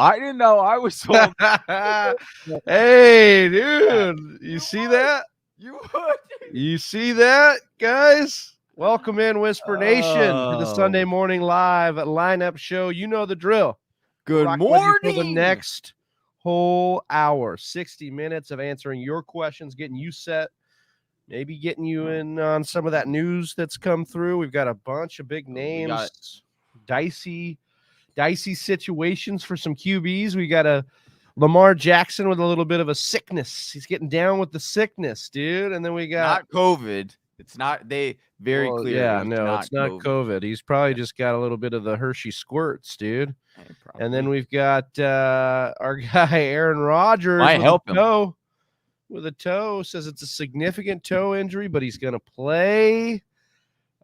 I didn't know I was told. Hey, dude, you see that? You would. You see that, guys? Welcome in, Whisper Nation, to the Sunday morning live lineup show. You know the drill. Good Rocking with you for the morning. next whole hour, 60 minutes of answering your questions, getting you set, maybe getting you in on some of that news that's come through. We've got a bunch of big names, dicey situations for some QBs. We got a Lamar Jackson with a little bit of a sickness. He's getting down with the sickness, dude. And then we got not COVID. It's not. They very clear. Yeah, no, it's not COVID. He's probably just got a little bit of the Hershey squirts, dude. And then we've got our guy Aaron Rodgers with a toe. Says it's a significant toe injury, but he's gonna play.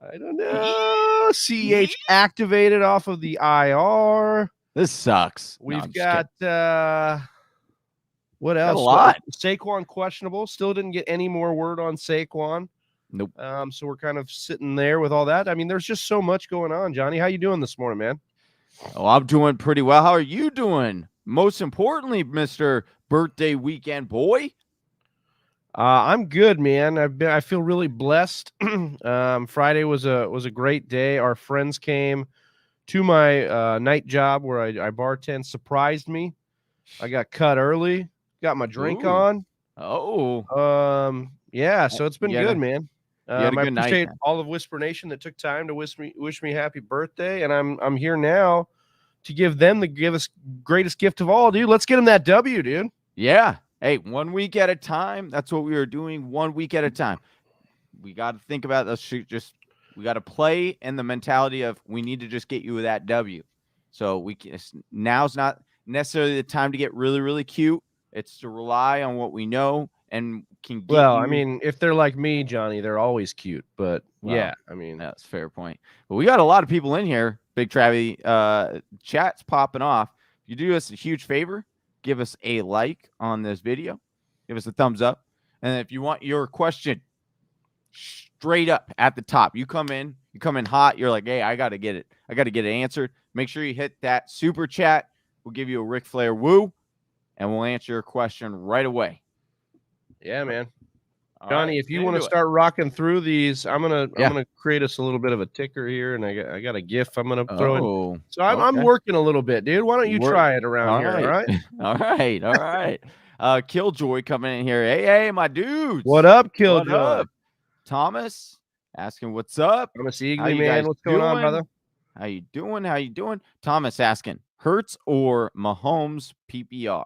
I don't know. CH activated off of the IR. This sucks. We've got what else? A lot. Saquon questionable. Still didn't get any more word on Saquon. Nope. So we're kind of sitting there with all that. I mean, there's just so much going on. Johnny, how you doing this morning, man? Oh, I'm doing pretty well. How are you doing? Most importantly, Mr. Birthday Weekend Boy. I'm good, man. I feel really blessed. Friday was a great day. Our friends came to my night job where I bartend. Surprised me. I got cut early. Got my drink on. Oh. Yeah. So it's been good, man. I appreciate all of Whisper Nation that took time to wish me happy birthday, and I'm here now to give us greatest gift of all, dude. Let's get them that W, dude. Yeah. Hey, 1 week at a time. That's what we are doing. 1 week at a time. We got to think about this. We got to play in the mentality of we need to just get you that W. So now's not necessarily the time to get really, really cute. It's to rely on what we know and can get I mean, if they're like me, Johnny, they're always cute. But yeah, I mean, that's a fair point. But we got a lot of people in here. Big Travie, chat's popping off. You do us a huge favor. Give us a like on this video. Give us a thumbs up. And if you want your question straight up at the top, you come in hot. You're like, hey, I got to get it. I got to get it answered. Make sure you hit that super chat. We'll give you a Ric Flair woo, and we'll answer your question right away. Yeah, man. Johnny, if you want to start rocking through these, I'm gonna create us a little bit of a ticker here, and I got a GIF I'm gonna throw in. So I'm working a little bit, dude. Why don't you try it around here? All right. all right. Killjoy coming in here. Hey, my dudes. What up, Killjoy? What up? Thomas asking what's up. Thomas Eagley, man. What's going on, brother? How you doing? Thomas asking, Hurts or Mahomes PPR?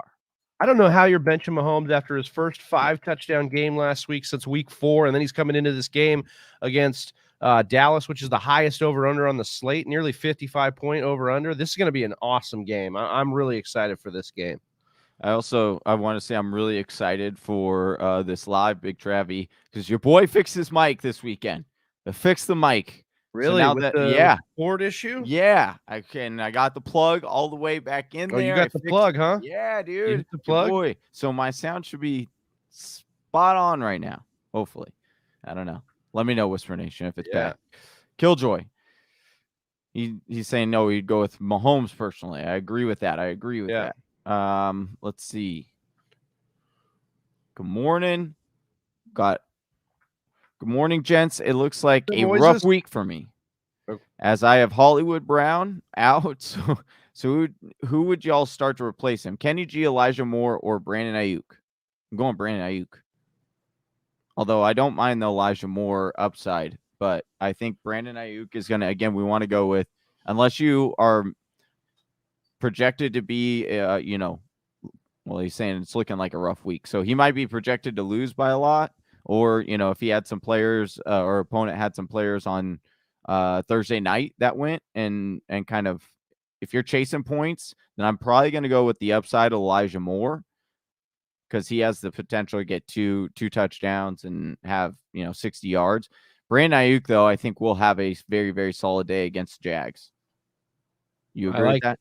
I don't know how you're benching Mahomes after his first 5-touchdown game last week since week 4, and then he's coming into this game against Dallas, which is the highest over-under on the slate, nearly 55-point over-under. This is going to be an awesome game. I'm really excited for this game. I want to say I'm really excited for this live, Big Travie, because your boy fixed his mic this weekend. Fixed the mic. Really? So with the cord issue? Yeah. I got the plug all the way back in there. You got the plug, huh? Yeah, dude. The plug? Boy. So my sound should be spot on right now. Hopefully. I don't know. Let me know, Whisper Nation, if it's bad. Killjoy. He's saying no, he'd go with Mahomes personally. I agree with that. that. Let's see. Good morning. Good morning, gents. It looks like a rough week for me, as I have Hollywood Brown out. So who would y'all start to replace him? Kenny G, Elijah Moore, or Brandon Ayuk? I'm going Brandon Ayuk. Although I don't mind the Elijah Moore upside, but I think Brandon Ayuk is going to, again, we want to go with, unless you are projected to be, he's saying it's looking like a rough week. So he might be projected to lose by a lot. Or, if he had some players or opponent had some players on Thursday night that went and kind of, if you're chasing points, then I'm probably going to go with the upside of Elijah Moore, because he has the potential to get two touchdowns and have, 60 yards. Brandon Ayuk, though, I think will have a very, very solid day against Jags. You agree with that?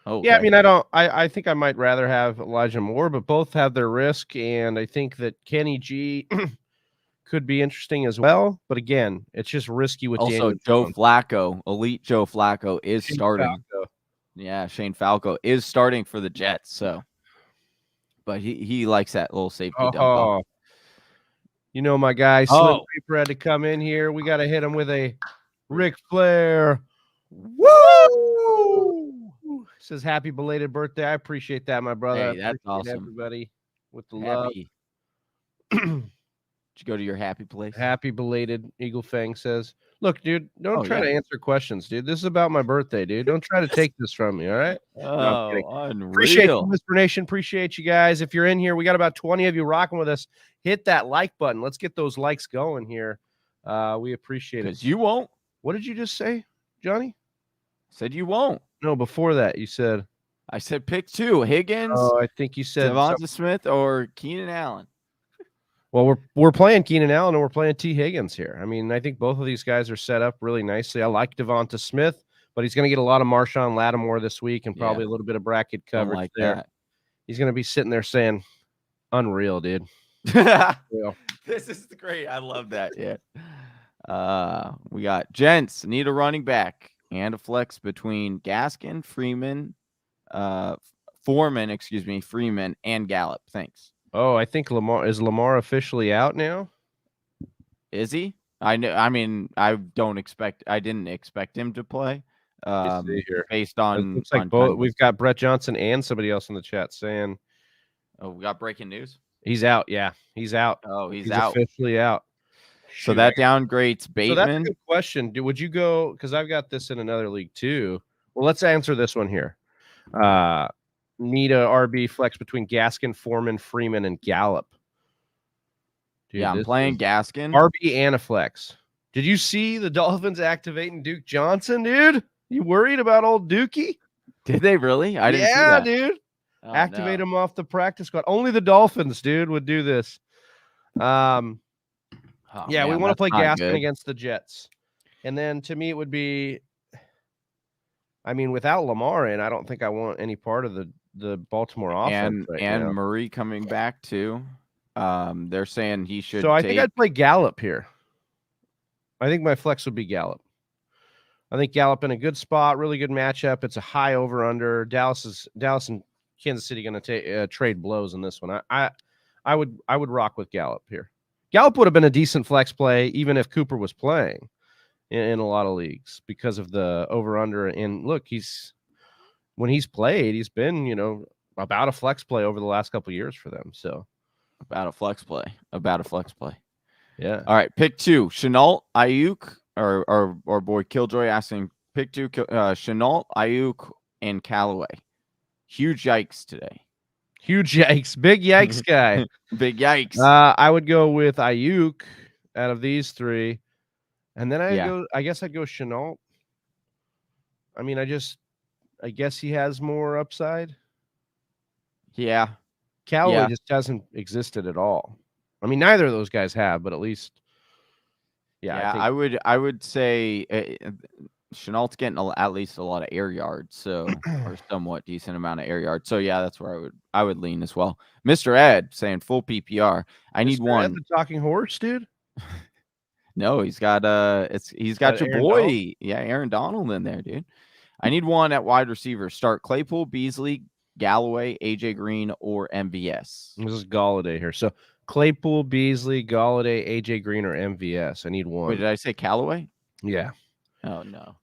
Okay. Yeah, I mean, I think I might rather have Elijah Moore, but both have their risk, and I think that Kenny G could be interesting as well. But again, it's just risky with also Daniel Joe Jones. Flacco, elite Joe Flacco is starting. Yeah, Shane Falco is starting for the Jets, so but he likes that little safety dump off. You know, my guy Slim Reaper had to come in here. We got to hit him with a Ric Flair. Woo! Says happy belated birthday. I appreciate that, my brother. Hey, that's awesome. Everybody with the love. Did you go to your happy place? Happy belated, Eagle Fang says. Look, dude, don't try to answer questions, dude. This is about my birthday, dude. Don't try to take this from me, all right? No, unreal. Appreciate you, Whisper Nation. Appreciate you guys. If you're in here, we got about 20 of you rocking with us. Hit that like button. Let's get those likes going here. We appreciate it. Because you won't. What did you just say, Johnny? Said you won't. No, before that, you said. I said pick 2. Higgins. Oh, I think you said Devonta Smith or Keenan Allen. Well, we're playing Keenan Allen and we're playing T. Higgins here. I mean, I think both of these guys are set up really nicely. I like Devonta Smith, but he's going to get a lot of Marshawn Lattimore this week and probably a little bit of bracket coverage like there. That. He's going to be sitting there saying, unreal, dude. This is great. I love that. Yeah. We got gents need a running back and a flex between Gaskin, Freeman, Foreman, Freeman, and Gallup. Thanks. Oh, I think Lamar officially out now? Is he? I know. I mean, I didn't expect him to play. Based on looks like both. We've got Brett Johnson and somebody else in the chat saying, "Oh, we got breaking news. He's out." Yeah, he's out. Oh, he's out. Officially out. So that downgrades Bateman. So that's a good question. Would you go? Because I've got this in another league too. Well, let's answer this one here. Need a RB flex between Gaskin, Foreman, Freeman, and Gallup. Dude, yeah, I'm playing Gaskin. RB and a flex. Did you see the Dolphins activating Duke Johnson, dude? You worried about old Dookie? Did they really? I didn't see that. Dude. Activate him off the practice squad. Only the Dolphins, dude, would do this. We want to play Gaskin against the Jets. And then to me, it would be, I mean, without Lamar in, I don't think I want any part of the Baltimore offense. And Murray coming back too. They're saying he should. So I think I'd play Gallup here. I think my flex would be Gallup. I think Gallup in a good spot, really good matchup. It's a high over under. Dallas and Kansas City going to trade blows in this one. I would rock with Gallup here. Gallup would have been a decent flex play even if Cooper was playing in a lot of leagues because of the over under. And look, when he's played, he's been about a flex play over the last couple of years for them. So about a flex play. Yeah. All right, pick 2. Shenault, Ayuk, or boy Killjoy asking pick 2. Shenault, Ayuk, and Callaway. Huge yikes today. Huge yikes. Big yikes guy. Big yikes. I would go with Ayuk out of these 3. And then I guess I'd go Shenault. I mean, I guess he has more upside. Yeah. Callaway just hasn't existed at all. I mean, neither of those guys have, but at least, I would say Chenault's getting at least a lot of air yards, so or somewhat decent amount of air yards. So yeah, that's where I would lean as well. Mr. Ed saying full PPR. I need one. Ed, the talking horse, dude. No, he's got your Aaron boy, Donald? Aaron Donald in there, dude. I need one at wide receiver. Start Claypool, Beasley, Galloway, AJ Green, or MVS. This is Galladay here. So Claypool, Beasley, Galladay, AJ Green, or MVS. I need one. Wait, did I say Callaway? Yeah. Oh no.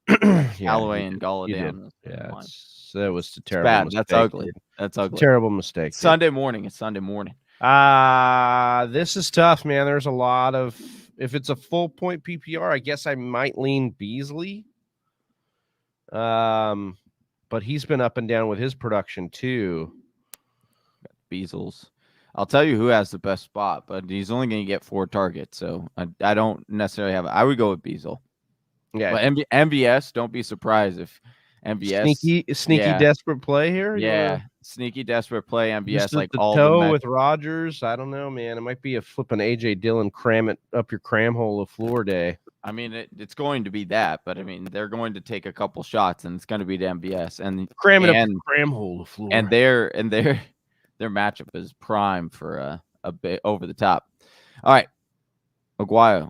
Callaway and Galladay. That was a terrible mistake. That's ugly. That's ugly. Terrible mistake. Sunday morning. It's Sunday morning. This is tough, man. There's a lot of, if it's a full point PPR, I guess I might lean Beasley. But he's been up and down with his production too. Beasles. I'll tell you who has the best spot, but he's only going to get 4 targets, so I don't necessarily have. I would go with Beasel. Yeah, but MVS. Don't be surprised if MVS sneaky desperate play here. Yeah, sneaky desperate play. MVS like all the with Rodgers. I don't know, man. It might be a flipping AJ Dillon cram it up your cram hole of floor day. I mean, it's going to be that, but I mean, they're going to take a couple shots, and it's going to be to MVS and cram it up the cram hole of floor. And their matchup is prime for a bit over the top. All right, Aguayo.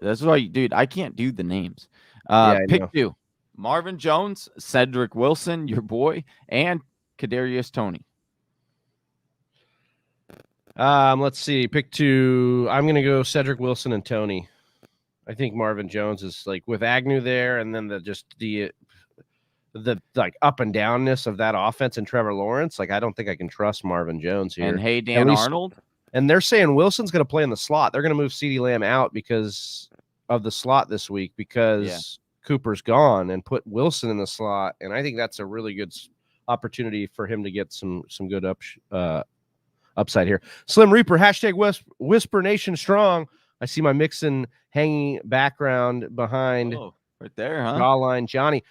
That's why, dude. I can't do the names. Pick 2. Marvin Jones, Cedric Wilson, your boy, and Kadarius Toney. Let's see. Pick 2. I'm going to go Cedric Wilson and Toney. I think Marvin Jones is like with Agnew there, and then the like up and downness of that offense and Trevor Lawrence. Like, I don't think I can trust Marvin Jones here. And hey, Dan Arnold. And they're saying Wilson's going to play in the slot. They're going to move CeeDee Lamb out because of the slot this week because Cooper's gone, and put Wilson in the slot. And I think that's a really good opportunity for him to get some good upside here. Slim Reaper, hashtag Whisper Nation strong. I see my Mixon hanging background behind right there, huh? Jawline Johnny.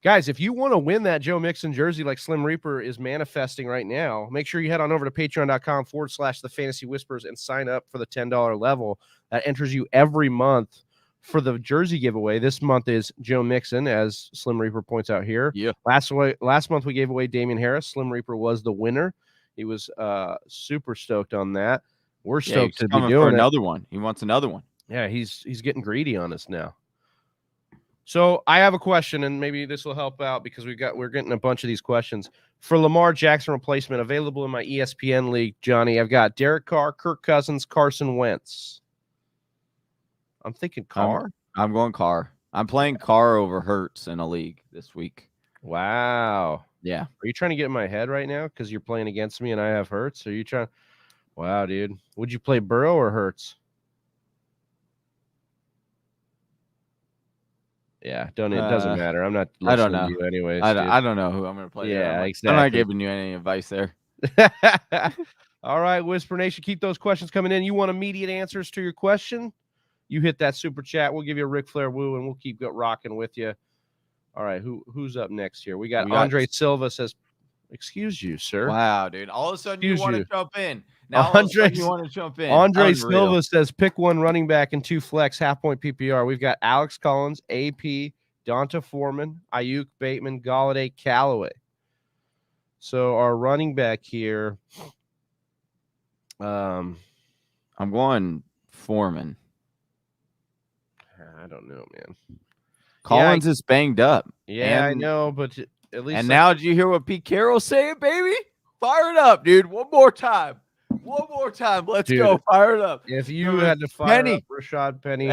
Guys, if you want to win that Joe Mixon jersey like Slim Reaper is manifesting right now, make sure you head on over to patreon.com/the Fantasy Whispers and sign up for the $10 level. That enters you every month for the jersey giveaway. This month is Joe Mixon, as Slim Reaper points out here. Yeah. Last month we gave away Damian Harris. Slim Reaper was the winner. He was super stoked on that. We're stoked to be doing another one. He wants another one. Yeah, he's getting greedy on us now. So I have a question, and maybe this will help out because we're getting a bunch of these questions. For Lamar Jackson replacement available in my ESPN league, Johnny, I've got Derek Carr, Kirk Cousins, Carson Wentz. I'm thinking Carr. I'm going Carr. I'm playing Carr over Hurts in a league this week. Wow. Yeah. Are you trying to get in my head right now because you're playing against me and I have Hurts? Are you trying? Wow, dude. Would you play Burrow or Hurts? Yeah, it doesn't matter. I'm not listening I don't know. to you anyways. I don't know who I'm going to play. Yeah, exactly. I'm not giving you any advice there. All right, Whisper Nation, keep those questions coming in. You want immediate answers to your question? You hit that super chat. We'll give you a Ric Flair woo, and we'll keep rocking with you. All right, who's up next here? We got Andre Silva says, "Excuse you, sir." Wow, dude! All of a sudden you want to jump in. Now you want to jump in. Andre Silva says, "Pick one running back and 2 flex half-point PPR." We've got Alex Collins, AP, Donta Foreman, Ayuk, Bateman, Golladay, Callaway. So our running back here, I'm going Foreman. I don't know, man. Collins is banged up. Yeah, I know, but at least. And now, did you hear what Pete Carroll's saying, baby? Fire it up, dude. One more time. Let's go. Fire it up. If you had to fire up Rashad Penny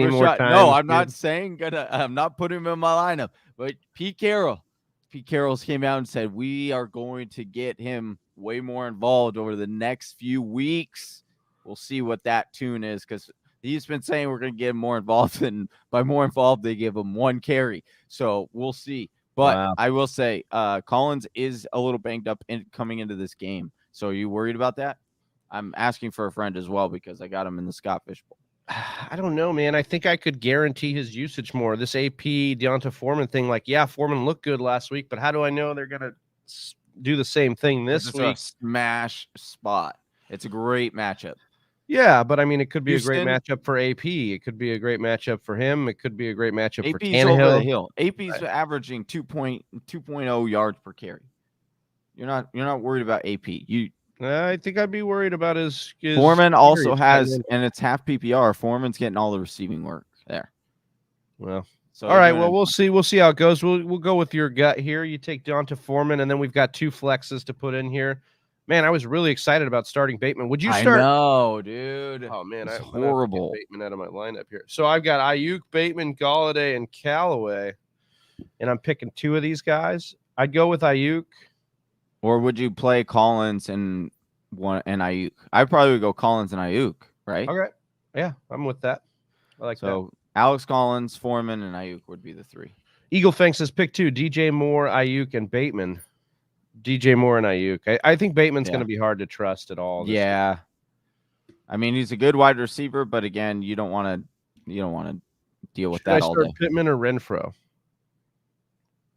more times. No, I'm not saying I'm not putting him in my lineup. But Pete Carroll's came out and said we are going to get him way more involved over the next few weeks. We'll see what that tune is because he's been saying we're going to get him more involved, and by more involved, they give him 1 carry. So we'll see. But I will say Collins is a little banged up coming into this game. So are you worried about that? I'm asking for a friend as well because I got him in the Scott Fish Bowl. I don't know, man. I think I could guarantee his usage more. This AP Deonta Foreman thing, Foreman looked good last week, but how do I know they're going to do the same thing this week? A smash spot. It's a great matchup. Yeah, but I mean, it could be a great matchup for AP. It could be a great matchup for him. It could be a great matchup for Tannehill. Over the hill. AP's averaging 2.0 yards per carry. You're not worried about AP. I think I'd be worried about his Foreman also has, and it's half PPR. Foreman's getting all the receiving work there. Well, so all right. Well, we'll see. We'll see how it goes. We'll go with your gut here. You take Donta Foreman, and then we've got 2 flexes to put in here. Man, I was really excited about starting Bateman. Would you start? No, dude. Oh man, it's horrible. Bateman out of my lineup here. So I've got Ayuk, Bateman, Golladay, and Callaway, and I'm picking 2 of these guys. I'd go with Ayuk. Or would you play Collins and Ayuk? I probably would go Collins and Ayuk, right? Okay. Yeah, I'm with that. I like that. So Alex Collins, Foreman, and Ayuk would be the 3. Eagle Fang says pick 2, DJ Moore, Ayuk, and Bateman. DJ Moore and Ayuk. I think Bateman's going to be hard to trust at all. Yeah. I mean, he's a good wide receiver, but again, you don't want to deal with that all day. Pittman or Renfro?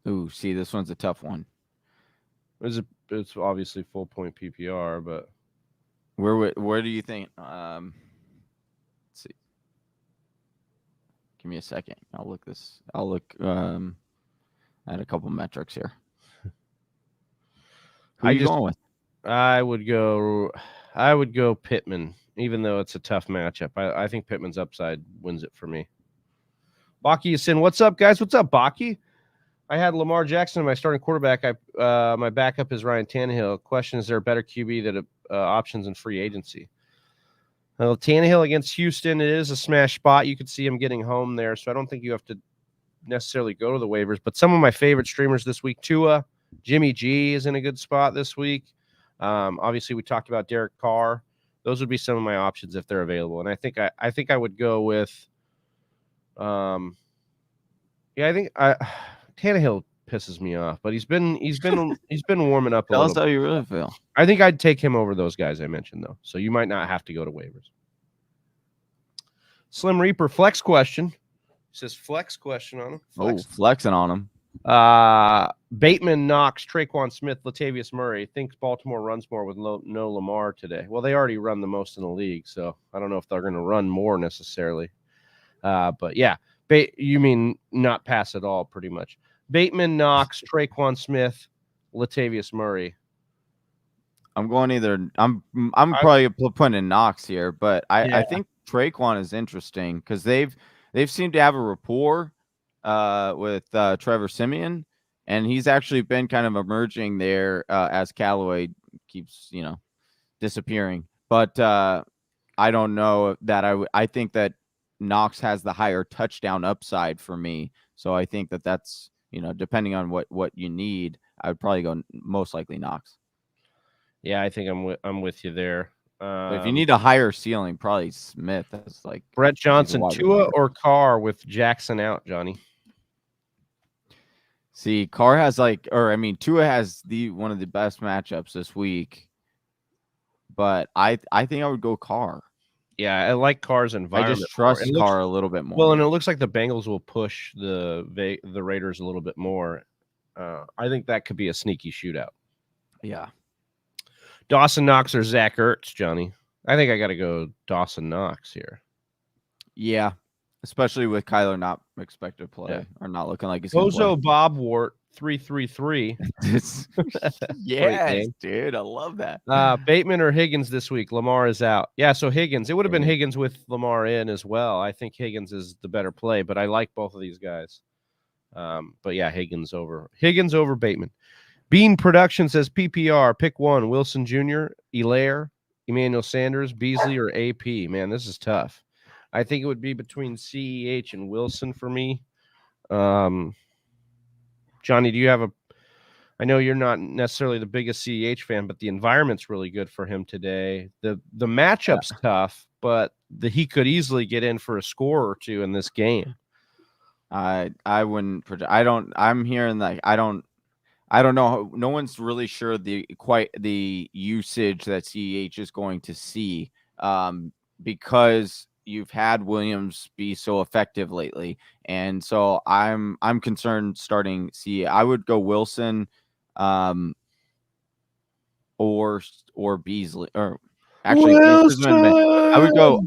Ooh, see, this one's a tough one. It's obviously full point PPR, but where do you think? Let's see. Give me a second. I'll look at a couple metrics here. Who are you going with? I would go Pittman, even though it's a tough matchup. I think Pittman's upside wins it for me. Baki is in. What's up, guys? What's up, Baki? I had Lamar Jackson, my starting quarterback. My backup is Ryan Tannehill. Question: is there a better QB that options in free agency? Well, Tannehill against Houston, it is a smash spot. You could see him getting home there, so I don't think you have to necessarily go to the waivers. But some of my favorite streamers this week: Tua, Jimmy G is in a good spot this week. Obviously, we talked about Derek Carr. Those would be some of my options if they're available. And I think I would go with, Tannehill pisses me off, but he's been warming up a Tell little. us how you really feel. I think I'd take him over those guys I mentioned though. So you might not have to go to waivers. Slim Reaper flex question. Says flex question on him. Flex. Oh, flexing on him. Bateman, Knox, Traquan Smith, Latavius Murray. Thinks Baltimore runs more with no Lamar today. Well, they already run the most in the league, so I don't know if they're going to run more necessarily. But yeah, you mean not pass at all, pretty much. Bateman, Knox, Traquan Smith, Latavius Murray. I'm going either. I'm probably putting in Knox here, but I think Traquan is interesting because they've seemed to have a rapport with Trevor Siemian, and he's actually been kind of emerging there as Callaway keeps disappearing. But I don't know that I think that Knox has the higher touchdown upside for me, so I think that's depending on what you need, I would probably go most likely Knox. Yeah, I think I'm with you there. But if you need a higher ceiling, probably Smith. That's like Brett Johnson, Tua or Carr with Jackson out, Johnny. See, Tua has one of the best matchups this week, but I think I would go Carr. Yeah, I like Carr's environment. I just trust Carr a little bit more. Well, and it looks like the Bengals will push the Raiders a little bit more. I think that could be a sneaky shootout. Yeah. Dawson Knox or Zach Ertz, Johnny? I think I got to go Dawson Knox here. Yeah, especially with Kyler not expected to play or not looking like he's going to play. Bozo Bob Wart 333. Yes, dude, I love that. Bateman or Higgins this week? Lamar is out. Yeah, so Higgins. It would have been Higgins with Lamar in as well. I think Higgins is the better play, but I like both of these guys. But yeah, Higgins over Bateman. Bean Production says PPR, pick one: Wilson Jr., Elaire, Emmanuel Sanders, Beasley, or AP. Man, this is tough. I think it would be between CEH and Wilson for me. Johnny, do you have I know you're not necessarily the biggest CEH fan, but the environment's really good for him today. The matchup's tough, but he could easily get in for a score or two in this game. I wouldn't. I'm hearing like I don't know. No one's really sure the usage that CEH is going to see because you've had Williams be so effective lately, and so I'm concerned starting CEH. I would go Wilson, or Beasley, or actually I would go.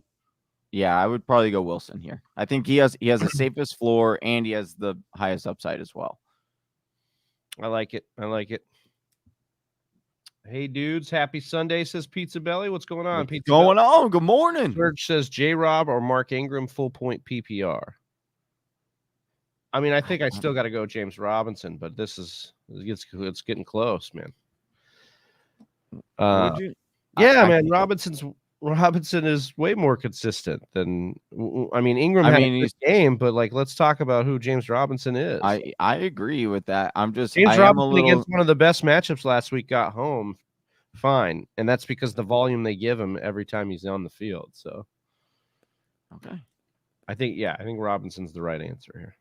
Yeah, I would probably go Wilson here. I think he has the safest floor and he has the highest upside as well. I like it. Hey, dudes. Happy Sunday, says Pizza Belly. What's going on? What's going on? Good morning. Serge says J-Rob or Mark Ingram full point PPR. I mean, I think I still got to go James Robinson, but it's getting close, man. Would you? Yeah, man. Robinson is way more consistent than Ingram had a good game, but let's talk about who James Robinson is. I agree with that. James Robinson against one of the best matchups last week got home fine, and that's because the volume they give him every time he's on the field. So, okay, I think Robinson's the right answer here.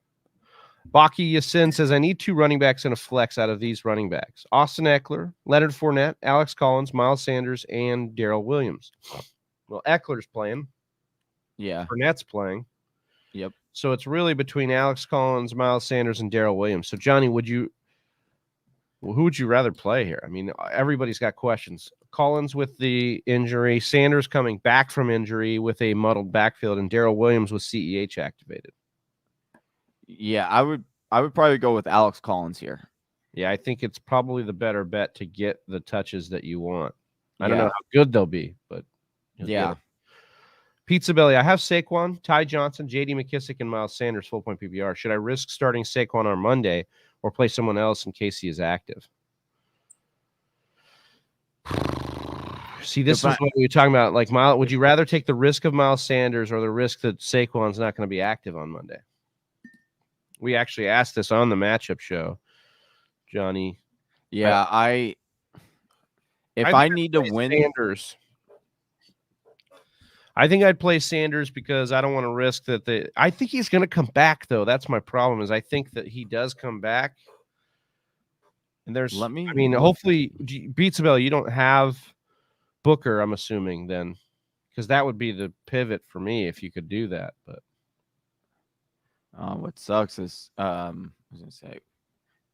Baki Yasin says, I need two running backs and a flex out of these running backs: Austin Eckler, Leonard Fournette, Alex Collins, Miles Sanders, and Darrell Williams. Well, Eckler's playing. Yeah. Fournette's playing. Yep. So it's really between Alex Collins, Miles Sanders, and Darrell Williams. So, Johnny, who would you rather play here? I mean, everybody's got questions. Collins with the injury, Sanders coming back from injury with a muddled backfield, and Darrell Williams with CEH activated. Yeah, I would probably go with Alex Collins here. Yeah, I think it's probably the better bet to get the touches that you want. I don't know how good they'll be, but yeah. Pizza Belly, I have Saquon, Ty Johnson, J.D. McKissick, and Miles Sanders full point PPR. Should I risk starting Saquon on Monday, or play someone else in case he is active. See, this is what we were talking about. Like, would you rather take the risk of Miles Sanders or the risk that Saquon's not going to be active on Monday? We actually asked this on the matchup show, Johnny. Yeah, if I need to win Sanders, I think I'd play Sanders because I don't want to risk that. I think he's going to come back, though. That's my problem. Is I think that he does come back. And hopefully, Pizza Belly, you don't have Booker, I'm assuming, then, because that would be the pivot for me if you could do that. But what sucks is, I was gonna say, it'd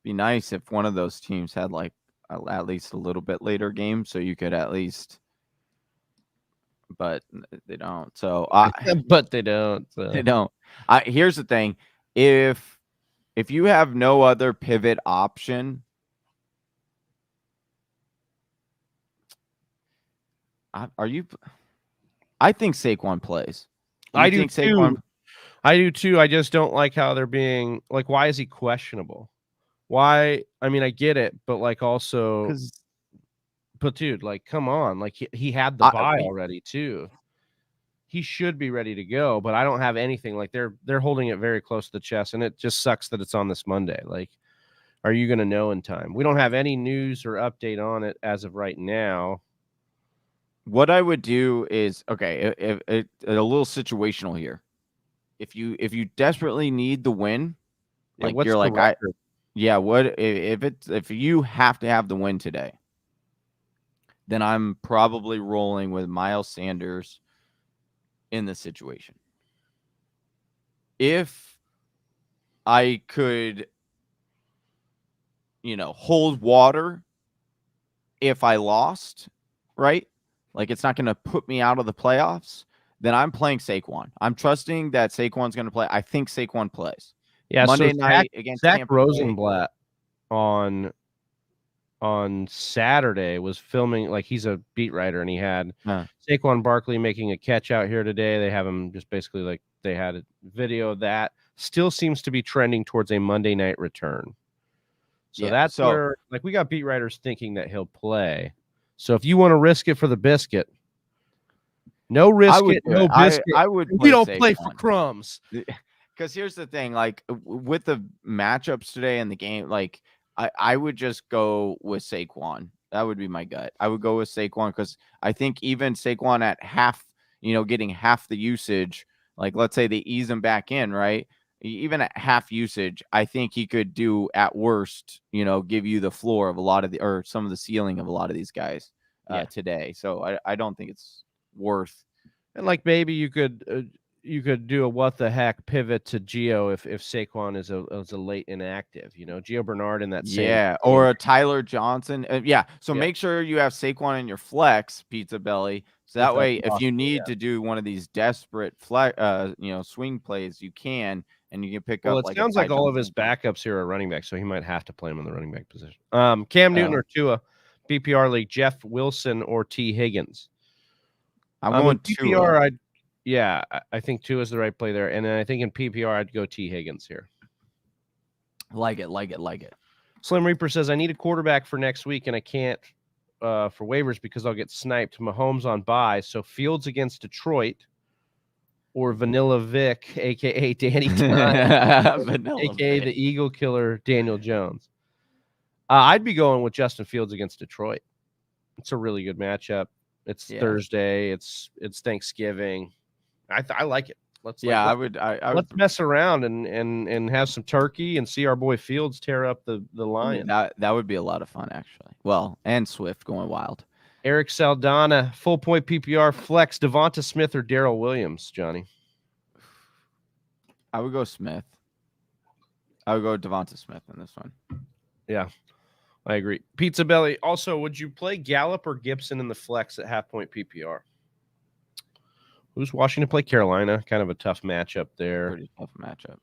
be nice if one of those teams had like at least a little bit later game, so you could at least. But they don't. So but they don't. They don't. Here's the thing: if you have no other pivot option. I think Saquon plays. I do too. I do too. I just don't like how they're being like. Why is he questionable? Why? I mean, I get it, but like also, but dude, like, come on, like he had the bye already too. He should be ready to go, but I don't have anything. Like they're holding it very close to the chest, and it just sucks that it's on this Monday. Like, are you going to know in time? We don't have any news or update on it as of right now. What I would do is, okay, a little situational here. If you desperately need the win, like you're like, if you have to have the win today, then I'm probably rolling with Miles Sanders in this situation. If I could, hold water if I lost, right? Like, it's not going to put me out of the playoffs, then I'm playing Saquon. I'm trusting that Saquon's going to play. I think Saquon plays. Yeah, Monday night against Zach Rosenblatt on Saturday was filming, like, he's a beat writer, and he had Saquon Barkley making a catch out here today. They have him just basically, like, they had a video of that. Still seems to be trending towards a Monday night return. So that's where, like, we got beat writers thinking that he'll play. So if you want to risk it for the biscuit, no risk it, no biscuit. We don't play for crumbs. Because here's the thing, like with the matchups today in the game, like I would just go with Saquon. That would be my gut. I would go with Saquon because I think even Saquon at half, getting half the usage, like let's say they ease him back in, right? Even at half usage, I think he could do at worst, give you the floor of or some of the ceiling of a lot of these guys today. So I don't think it's worth. And like maybe you could do a what the heck pivot to Gio if Saquon is a late inactive, Gio Bernard in that same or a Tyler Johnson. So make sure you have Saquon in your flex, Pizza Belly. So that way, if you need to do one of these desperate swing plays, you can. And you can pick up. It sounds like all of his backups here are running back, so he might have to play him in the running back position. Cam Newton or Tua, PPR league, Jeff Wilson or T. Higgins. I'm going PPR. I think Tua is the right play there, and then I think in PPR I'd go T. Higgins here. Like it. Slim Reaper says I need a quarterback for next week, and I can't for waivers because I'll get sniped. Mahomes on bye, so Fields against Detroit. Or Vanilla Vic, a.k.a. Danny Time, a.k.a. the Eagle Killer, Daniel Jones. I'd be going with Justin Fields against Detroit. It's a really good matchup. It's Thursday. It's Thanksgiving. I like it. Let's mess around and have some turkey and see our boy Fields tear up the Lions. That would be a lot of fun, actually. Well, and Swift going wild. Eric Saldana, full point PPR flex, Devonta Smith or Darrell Williams, Johnny? I would go Smith. I would go Devonta Smith in this one. Yeah, I agree. Pizza Belly. Also, would you play Gallup or Gibson in the flex at half point PPR? Who's Washington play Carolina? Kind of a tough matchup there. Pretty tough matchup.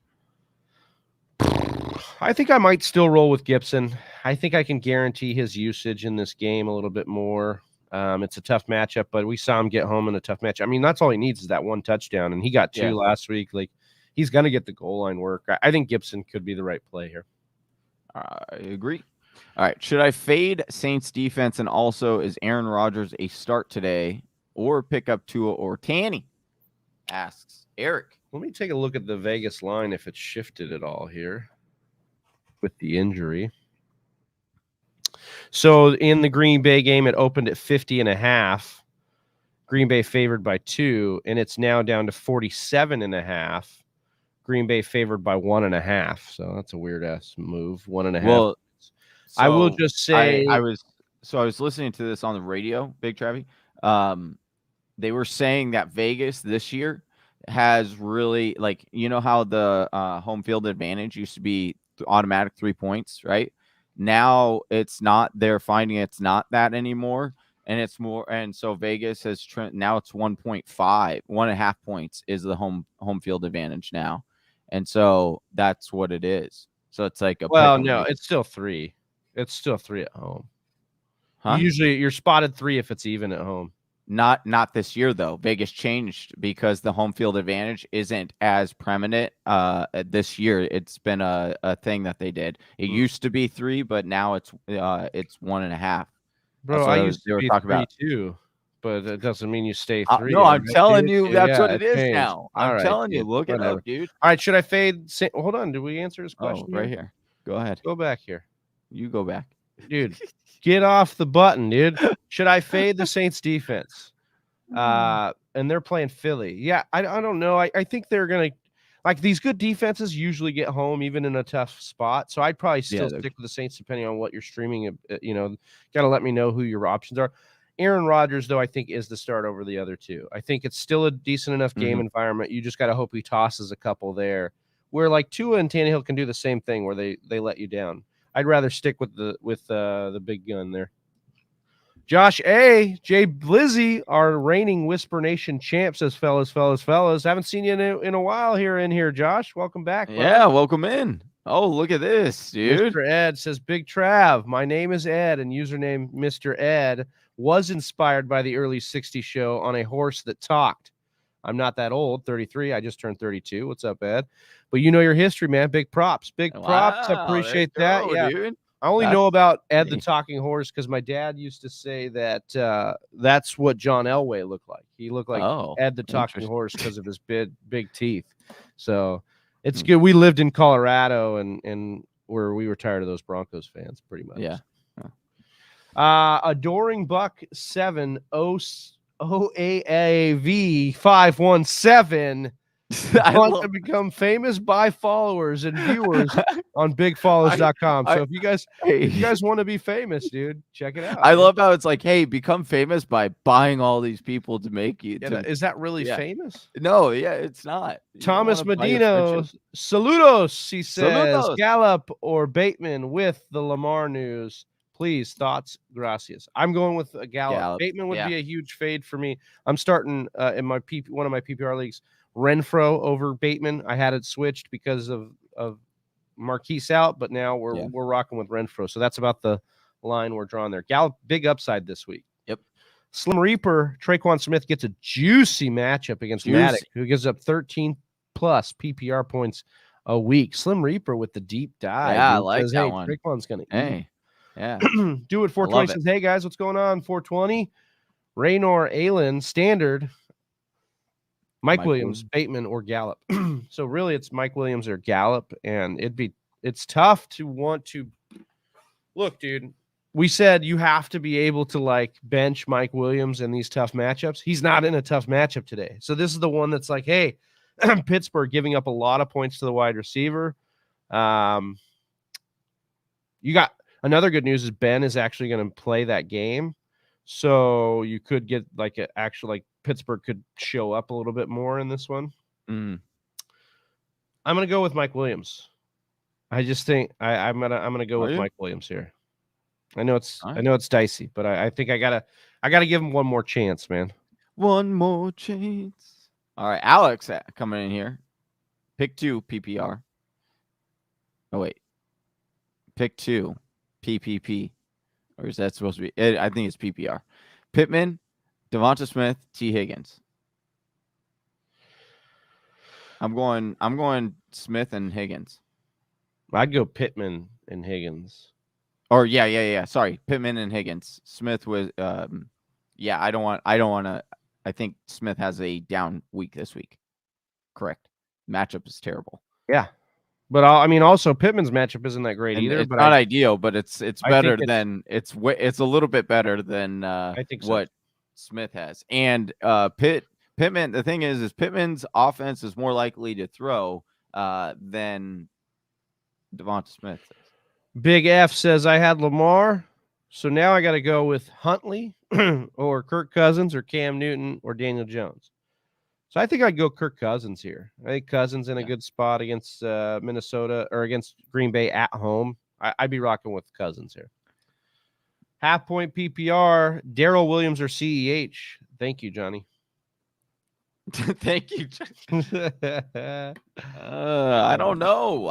I think I might still roll with Gibson. I think I can guarantee his usage in this game a little bit more. It's a tough matchup, but we saw him get home in a tough match. I mean, that's all he needs is that one touchdown, and he got two last week. Like, he's going to get the goal line work. I think Gibson could be the right play here. I agree. All right. Should I fade Saints defense and also is Aaron Rodgers a start today or pick up Tua or Tanny? Asks Eric. Let me take a look at the Vegas line if it's shifted at all here with the injury. So in the Green Bay game, it opened at 50.5. Green Bay favored by 2, and it's now down to 47.5. Green Bay favored by 1.5. So that's a weird ass move. 1.5. Well, I will just say I was listening to this on the radio, Big Travie. They were saying that Vegas this year has really, like, you know how the home field advantage used to be automatic 3 points, right? Now it's not. They're finding it's not that anymore, and it's more. And so Vegas has now it's 1.5, 1.5 points is the home field advantage now, and so that's what it is. So it's like it's still 3. It's still 3 at home. Huh? Usually you're spotted 3 if it's even at home. Not this year though. Vegas changed because the home field advantage isn't as preeminent this year. It's been a thing that they did. It used to be 3, but now it's 1.5. Bro, I used to be 3 too, but it doesn't mean you stay 3. No, I'm telling you, that's what it is now. I'm telling you, look it up, dude. All right, should I fade? Hold on, did we answer his question? Right here. Go ahead. Go back here. You go back, dude. Get off the button, dude. Should I fade the Saints defense? And they're playing Philly. Yeah, I don't know. I think they're gonna, like, these good defenses usually get home even in a tough spot. So I'd probably still stick with the Saints depending on what you're streaming. You know, gotta let me know who your options are. Aaron Rodgers, though, I think is the start over the other two. I think it's still a decent enough game environment. You just gotta hope he tosses a couple there, where like Tua and Tannehill can do the same thing where they let you down. I'd rather stick with the big gun there. Josh A. Jay Blizzy, our reigning Whisper Nation champ, says, fellas. Haven't seen you in a while here, Josh. Welcome back. Yeah, welcome in. Oh, look at this, dude. Mr. Ed says, Big Trav, my name is Ed, and username Mr. Ed was inspired by the early 60s show on a horse that talked. I'm not that old, 33. I just turned 32. What's up, Ed? But you know your history, man. Big props. Props. I appreciate that. Yeah. Dude. I only know about Ed the Talking Horse because my dad used to say that that's what John Elway looked like. He looked like Ed the Talking Horse because of his big teeth. So it's good. We lived in Colorado and where we were tired of those Broncos fans pretty much. Yeah. Adoring Buck 7 OAAV 517 want to become famous by followers and viewers on bigfollows.com. So if you guys want to be famous, dude, check it out. I love how it's like, hey, become famous by buying all these people to make you. Is that really famous? No, it's not. Thomas Medino, saludos, he says. Gallup or Bateman with the Lamar news. Please, thoughts, gracias. I'm going with Gallup. Bateman would be a huge fade for me. I'm starting in my one of my PPR leagues, Renfro over Bateman. I had it switched because of Marquise out, but now we're rocking with Renfro. So that's about the line we're drawing there. Gallup, big upside this week. Yep. Slim Reaper, Traquan Smith gets a juicy matchup against Maddox, who gives up 13 plus PPR points a week. Slim Reaper with the deep dive. Yeah, I like that one. Traquan's gonna eat. Yeah. Do it 420 says, hey guys, what's going on? 420. Raynor Allen, standard. Mike Williams, Bateman, or Gallup. So really it's Mike Williams or Gallup, and it's tough to want to look, dude. We said you have to be able to like bench Mike Williams in these tough matchups. He's not in a tough matchup today. So this is the one that's like, hey, Pittsburgh giving up a lot of points to the wide receiver. You got another good news is Ben is actually going to play that game. So you could get like an actual, like Pittsburgh could show up a little bit more in this one. I'm going to go with Mike Williams. I just think I'm gonna go with Mike Williams here. I know it's dicey, but I think I gotta give him one more chance, man. One more chance. All right, Alex coming in here. Pick 2 PPR. Oh wait, pick 2 PPP. Or is that supposed to be? I think it's PPR. Pittman, Devonta Smith, T. Higgins. I'm going Smith and Higgins. I'd go Pittman, and Higgins. Or yeah. Sorry, Pittman and Higgins. Smith was I don't want to. I think Smith has a down week this week. Correct. Matchup is terrible. Yeah. But I mean, also Pittman's matchup isn't that great either. It's but not ideal, but it's better than it's a little bit better than I think what Smith has. And Pittman. The thing is Pittman's offense is more likely to throw than Devonta Smith is. Big F says I had Lamar, so now I got to go with Huntley or Kirk Cousins or Cam Newton or Daniel Jones. So I think I'd go Kirk Cousins here. I think Cousins in a good spot against Minnesota or against Green Bay at home. I'd be rocking with Cousins here. Half point PPR, Darrell Williams or CEH. Thank you, Johnny. Thank you. I don't know.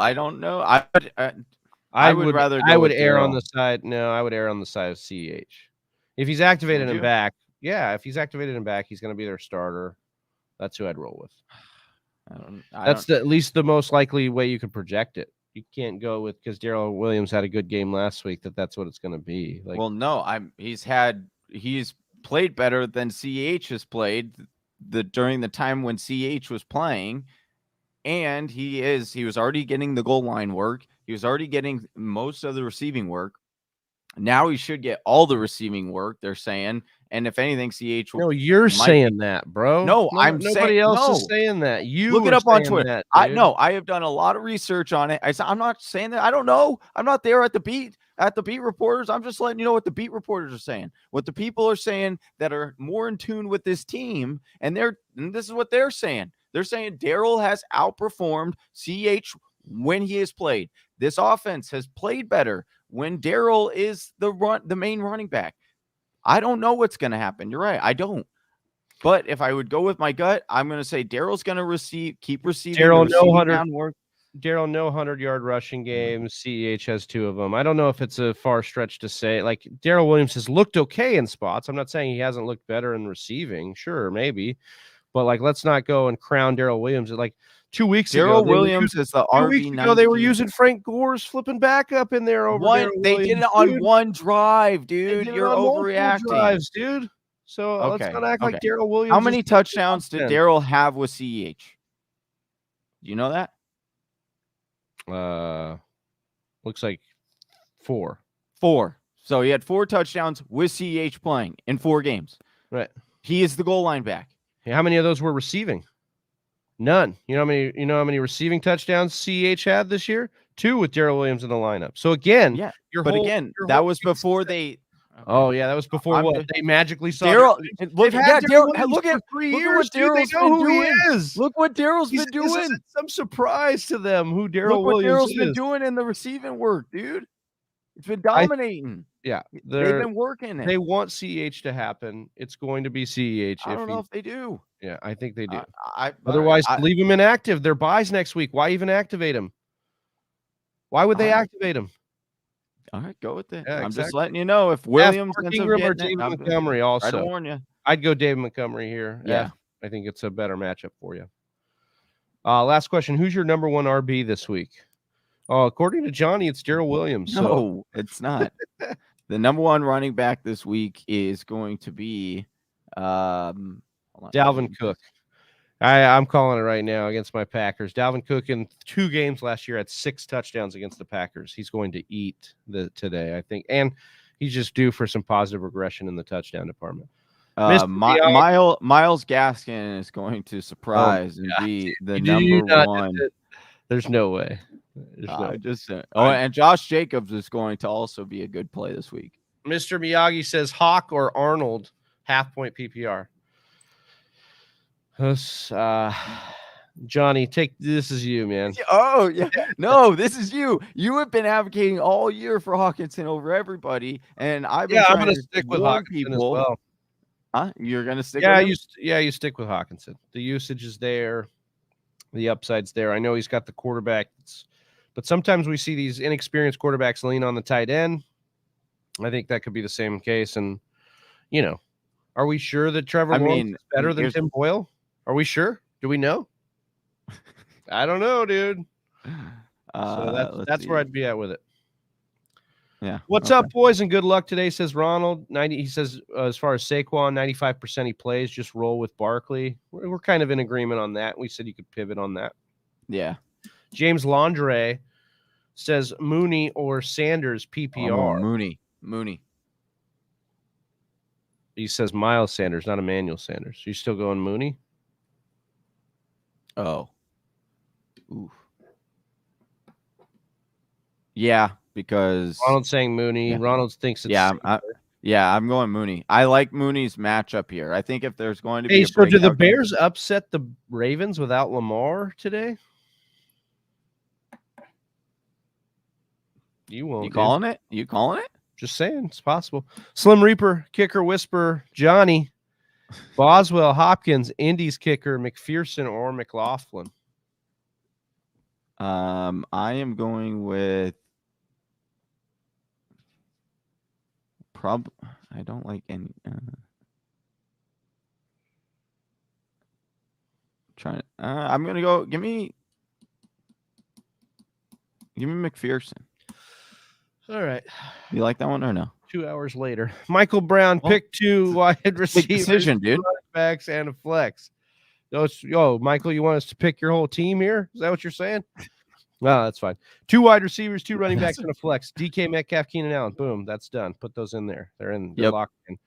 I would rather. I would err on the side. No, I would err on the side of CEH. If he's activated and back, if he's activated and back, he's going to be their starter. That's who I'd roll with. That's at least the most likely way you can project it. You can't go with because Darrell Williams had a good game last week. That's what it's going to be. Like, well, no, he's played better than CH has played during the time when CH was playing, and he was already getting the goal line work. He was already getting most of the receiving work. Now he should get all the receiving work, they're saying. And if anything, CH. No, you're saying that, bro. No, nobody else is saying that. You look it up on Twitter. I have done a lot of research on it. I'm not saying that. I don't know. I'm not there at the beat reporters. I'm just letting you know what the beat reporters are saying. What the people are saying that are more in tune with this team, and this is what they're saying. They're saying Darrell has outperformed CH when he has played. This offense has played better when Darrell is the main running back. I don't know what's going to happen. You're right. I don't. But if I would go with my gut, I'm going to say Darrell's going to keep receiving. Darrell, no 100-yard rushing games. CEH has 2 of them. I don't know if it's a far stretch to say. Like, Darrell Williams has looked okay in spots. I'm not saying he hasn't looked better in receiving. Sure, maybe. But, like, let's not go and crown Darrell Williams. Like, 2 weeks ago, Darrell Williams is the RB19. They were using Frank Gore's flipping backup in there over They did it on one drive, dude. You're overreacting. Drives, dude. So let's not act like Darrell Williams. How many touchdowns did Darrell have with CEH? Do you know that? Looks like 4. 4. So he had 4 touchdowns with CEH playing in 4 games. Right. He is the goal line back. Hey, how many of those were receiving? None. You know how many receiving touchdowns CEH had this year? 2 with Darrell Williams in the lineup. So again, that was before they. Oh yeah, that was before they magically saw Darrell. Look at 3 years. Darrell's been doing. Look what Darrell's been doing. Some surprise to them who Darrell Williams Darrell's been doing in the receiving work, dude. It's been dominating. They've been working it. They want CEH to happen. It's going to be CEH. I don't know if they do. Yeah, I think they do. Otherwise, leave him inactive. Their buys next week. Why even activate him? Why would they activate him? All right, go with it. I'm just letting you know if Williams ends up or David Montgomery also. Try to warn you. I'd go David Montgomery here. Yeah. I think it's a better matchup for you. Last question. Who's your number 1 RB this week? According to Johnny, it's Darrell Williams. No, it's not. The number 1 running back this week is going to be Dalvin Cook. I'm calling it right now against my Packers. Dalvin Cook in 2 games last year had 6 touchdowns against the Packers. He's going to eat today, I think. And he's just due for some positive regression in the touchdown department. Miles Gaskin is going to surprise and be the number 1. There's no way. And Josh Jacobs is going to also be a good play this week. Mr. Miyagi says Hawk or Arnold, half-point PPR. Johnny, this is you, man. Oh, yeah. No, this is you. You have been advocating all year for Hawkinson over everybody, and I'm going to stick with Hawkinson as well. Huh? You're going to stick with him? You stick with Hawkinson. The usage is there. The upside's there. I know he's got the quarterback, but sometimes we see these inexperienced quarterbacks lean on the tight end. I think that could be the same case. And, are we sure that Trevor Lawrence is better than Tim Boyle? Are we sure? Do we know? I don't know, dude. So that's where I'd be at with it. Yeah. What's up, boys, and good luck today, says Ronald. 90. He says, as far as Saquon, 95% he plays. Just roll with Barkley. We're kind of in agreement on that. We said you could pivot on that. Yeah. James Landre says Mooney or Sanders PPR. Mooney. He says Miles Sanders, not Emmanuel Sanders. You still going Mooney? Oh. Ooh. Yeah, because Ronald's saying Mooney. Yeah. Ronald thinks it's I'm going Mooney. I like Mooney's matchup here. I think if there's going to be so do the Bears upset the Ravens without Lamar today? You won't. You calling it? You calling it? Just saying, it's possible. Slim Reaper, kicker whisper, Johnny, Boswell, Hopkins, Indy's kicker, McPherson or McLaughlin. I am going with I don't like any. I'm gonna go. Give me McPherson. All right. You like that one or no? 2 hours later, Michael Brown picked 2 wide receivers, decision, dude. Backs and a flex. Michael, you want us to pick your whole team here? Is that what you're saying? No, that's fine. 2 wide receivers, 2 running backs, and a flex. DK Metcalf, Keenan Allen. Boom, that's done. Put those in there. They're locked in.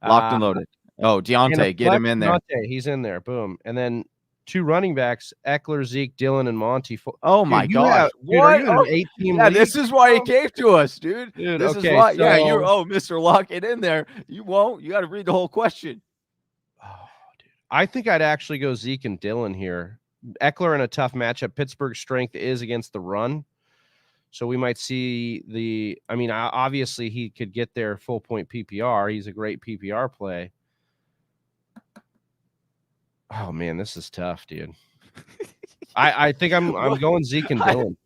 Locked and loaded. Oh, Deontay, get him in there. Deontay, he's in there. Boom. And then 2 running backs, Eckler, Zeke, Dillon, and Monty. Oh, my God. What? Are you 8-team league? This is why he came to us, dude. This is why. So, you're, Mr. Lock it in there. You won't. You got to read the whole question. Oh, dude. I think I'd actually go Zeke and Dillon here. Eckler in a tough matchup. Pittsburgh's strength is against the run. So we might see obviously he could get there full point PPR. He's a great PPR play. Oh man, this is tough, dude. I think I'm going Zeke and Dillon.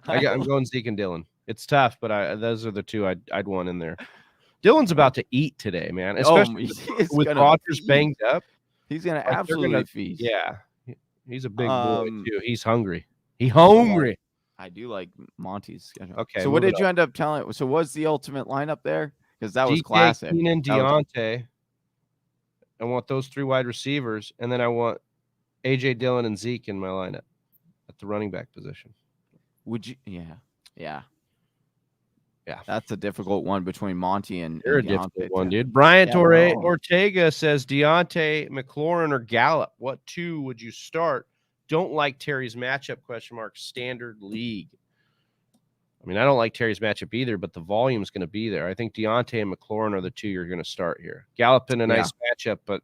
I'm going Zeke and Dillon. It's tough, but those are the 2 I'd want in there. Dillon's about to eat today, man. Especially with Rodgers banged up. He's gonna absolutely feast. Yeah. He's a big boy too. He's hungry. He's hungry. I do like Monty's schedule. Okay. So what did you end up telling? So what's the ultimate lineup there? Because that was DK, classic. Keenan, Deontay. I want those 3 wide receivers, and then I want AJ Dillon and Zeke in my lineup at the running back position. Would you? Yeah. That's a difficult one between Monty and. You're a difficult one, dude. Brian Ortega says Deontay, McLaurin, or Gallup. What 2 would you start? Don't like Terry's matchup? ? Standard league. I mean, I don't like Terry's matchup either, but the volume's going to be there. I think Deontay and McLaurin are the 2 you're going to start here. Gallup in a nice matchup, but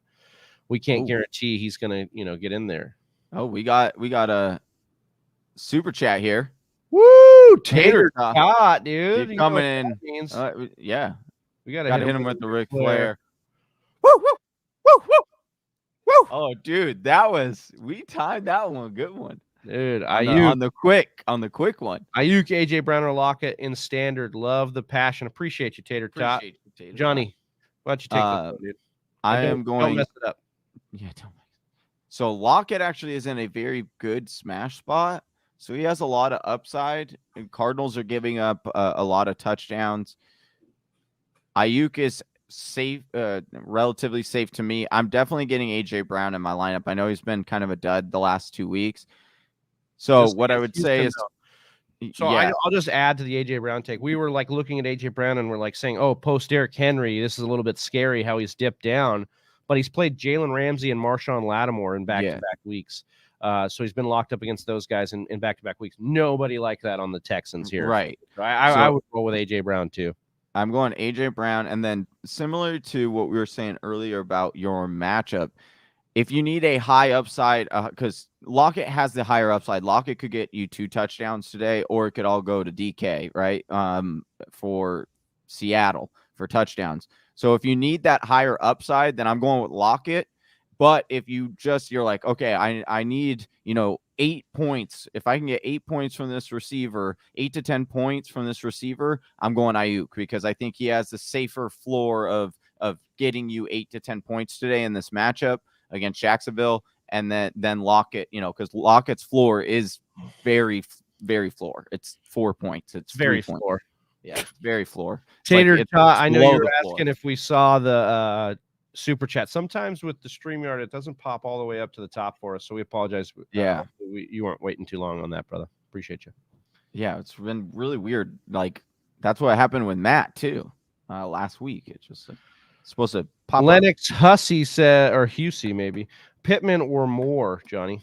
we can't guarantee he's going to, get in there. Oh, we got a super chat here. Woo! Tater tot, dude. He's coming in. Yeah. We got to hit him with the Ric Flair. Woo, woo, woo, woo, woo. Oh, dude, we timed that one. Good one. Dude, on the quick one. Ayuk, AJ Brown, or Lockett in standard. Love the passion. Appreciate you, Tater tot. Johnny, why don't you take this one, dude? Don't mess it up. Yeah, don't. So Lockett actually is in a very good smash spot. So he has a lot of upside. And Cardinals are giving up a lot of touchdowns. Ayuk is safe, relatively safe to me. I'm definitely getting AJ Brown in my lineup. I know he's been kind of a dud the last 2 weeks. So what I would say is, I'll just add to the AJ Brown take. We were like looking at AJ Brown and we're like saying, oh, post Derrick Henry, this is a little bit scary how he's dipped down. But he's played Jalen Ramsey and Marshawn Lattimore in back-to-back weeks. So he's been locked up against those guys in back-to-back weeks. Nobody like that on the Texans here. Right. I would roll with AJ Brown too. I'm going AJ Brown. And then similar to what we were saying earlier about your matchup, if you need a high upside, because Lockett has the higher upside. Lockett could get you 2 touchdowns today, or it could all go to DK, right? For Seattle for touchdowns. So if you need that higher upside, then I'm going with Lockett. But if you're like, okay, I need, 8 points. If I can get 8 points from this receiver, 8 to 10 points from this receiver, I'm going Ayuk because I think he has the safer floor of getting you 8 to 10 points today in this matchup against Jacksonville. And then Lockett, because Lockett's floor is very, very floor. It's 4 points. It's very floor. Points. Yeah, it's very floor. Tater Tot, I know you were asking if we saw the super chat. Sometimes with the StreamYard, it doesn't pop all the way up to the top for us, so we apologize. Yeah, you weren't waiting too long on that, brother. Appreciate you. Yeah, it's been really weird. Like that's what happened with Matt too last week. It's just like supposed to pop. Lennox Hussey said, or Husey maybe Pittman or Moore, Johnny.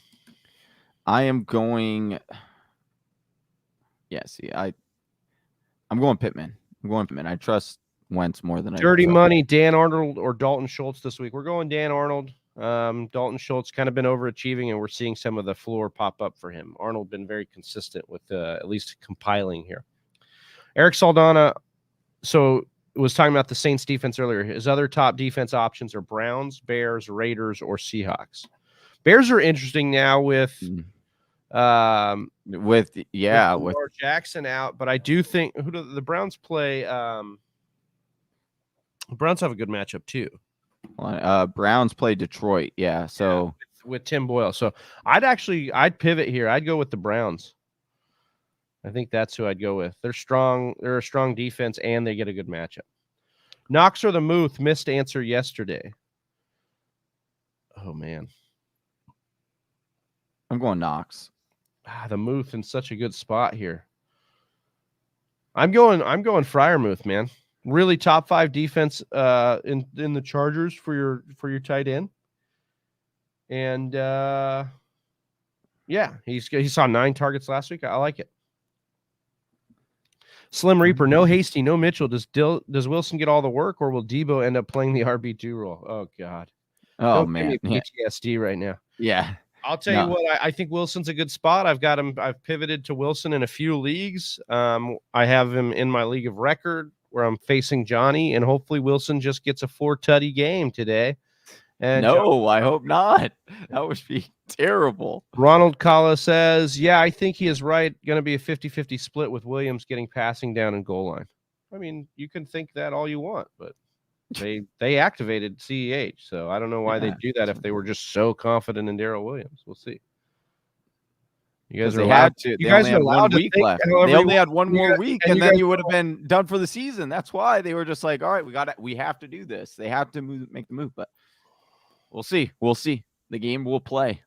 I am going. Yeah, see, I'm going Pittman. I trust Wentz more than Dirty money, Dan Arnold or Dalton Schultz this week. We're going Dan Arnold. Dalton Schultz kind of been overachieving, and we're seeing some of the floor pop up for him. Arnold been very consistent with at least compiling here. Eric Saldana, so was talking about the Saints defense earlier. His other top defense options are Browns, Bears, Raiders, or Seahawks. Bears are interesting now with Lamar Jackson out, but I do think who do the Browns play? The Browns have a good matchup too. Browns play Detroit, so with Tim Boyle. So I'd pivot here. I'd go with the Browns. I think that's who I'd go with. They're strong. They're a strong defense, and they get a good matchup. Knox or the Muth? Missed answer yesterday. Oh man, I'm going Knox. The Muth in such a good spot here. I'm going Freiermuth, man. Really top 5 defense in the Chargers for your tight end. And he saw 9 targets last week. I like it. Slim Reaper, no Hasty, no Mitchell. Does Wilson get all the work, or will Debo end up playing the RB2 role? Oh God. Oh man, PTSD right now. Yeah. I'll tell you what, I think Wilson's a good spot. I've got him. I've pivoted to Wilson in a few leagues. I have him in my league of record where I'm facing Johnny, and hopefully Wilson just gets a 4-tutty game today. And no, I hope not. That would be terrible. Ronald Kala says, yeah, I think he is right. Going to be a 50-50 split with Williams getting passing down and goal line. I mean, you can think that all you want, but they activated CEH, so I don't know why they'd do that if they were just so confident in Darrell Williams. We'll see. You guys are allowed to. You guys had 1 week left. They only had one more week, and then you would have been done for the season. That's why they were just like, all right, we have to do this. They have to make the move, but we'll see. The game will play.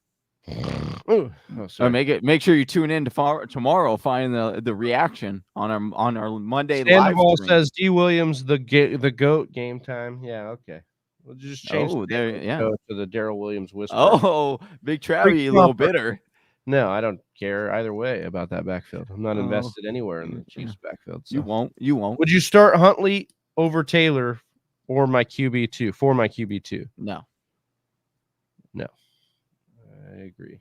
Make sure you tune in tomorrow. Find the reaction on our Monday live stream. Says D Williams the GOAT game time. Yeah, okay. We'll just change to the Darrell Williams whisper. Oh, Big Travie, a little bitter. No, I don't care either way about that backfield. I'm not invested anywhere in the Chiefs backfield. So. You won't. Would you start Huntley over Taylor or my QB2? For my QB2? No. I agree.